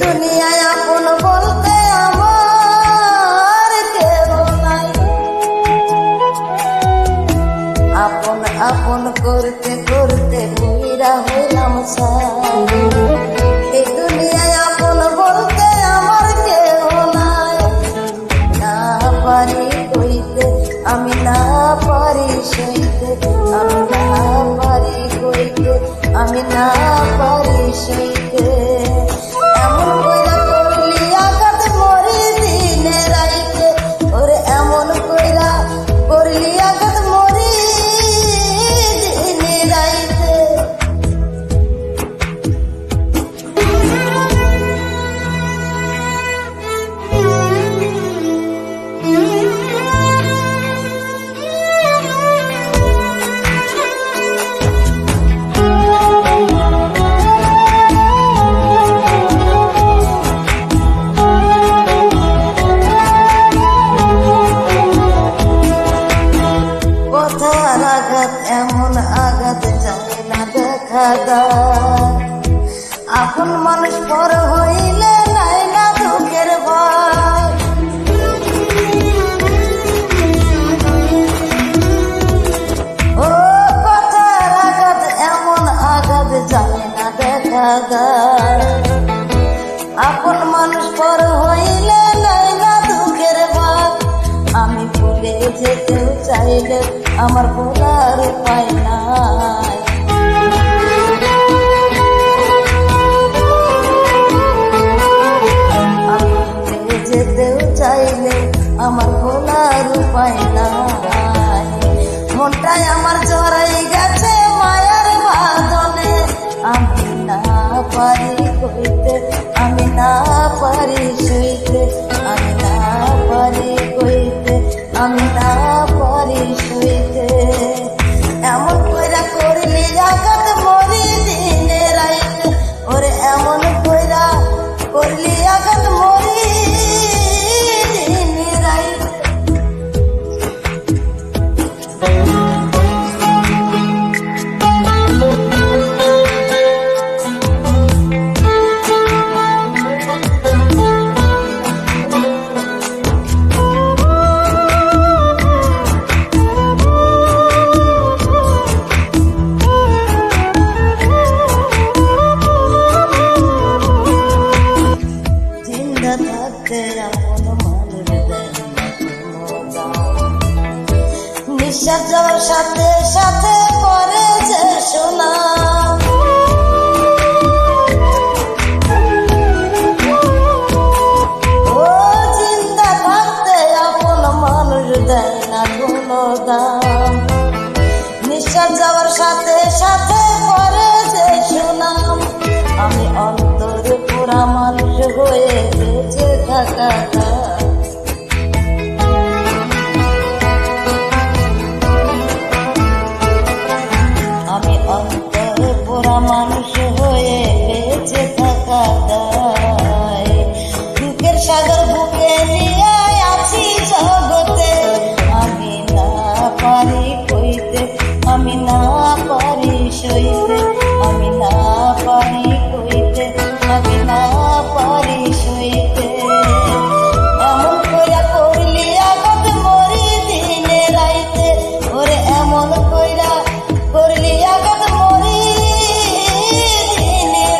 দুনিয়ায় আপন বলতে আমার কেউ নাই। আপন আপন করতে করতে বুইরা হইলাম ছাই। এই দুনিয়ায় আপন বলতে আমার কেউ নাই। না পারি কইতে আমি না পারি সইতে, আমি না পারি কইতে আমি না পারি সইতে। এমন কইরা করলি আঘাত মরি দিনে রাইতে, ওরে এমন কইরা করলি আঘাত মরি দিনে রাইতে। কথার আঘাত এমন আঘাত যায় না দেখা যায়। আপন মানুষ পর হইলে নাই না দুঃখের ভয়। ও কথার আঘাত এমন আঘাত যায় না দেখা যায়। আপন মানুষ পর হইলে নাই না দুঃখের ভয়। আমি ভুলে যেতেও চাইলে আমার ভোলার উপায় নাই। আমি ভুলে যেতেও চাইলে আমার ভোলার উপায় নাই। মনটাই আমার জড়াই গেছে মায়ার বাঁধনে, আমি না পারি কইতে আমি না পারি সইতে, আমি না পারি কইতে আমি না পারি সইতে। এমন কইরা করলি আঘাত মরি দিনে রাইতে, ওরে এমন কইরা করলি আঘাত মরি দিনে রাইতে। থাকতে আপন মানুষ দেয় না কোনো দাম। নিঃশ্বাস যাওয়ার সাথে সাথে করে যে শোনা। ও জিন্দা থাকতে আপন মানুষ দেয় না কোনো দাম। নিঃশ্বাস যাওয়ার সাথে সাথে করে যে শোনা। আমি অন্তরে পুরা মানুষ হয়ে বেঁচে থাকা। আমি অন্তরে পুরা মানুষ হয়ে বেঁচে থাকা দায়। দুঃখের সাগর বুকে নিয়ে আছি জগতে, আমি না পারি কইতে আমি না পারি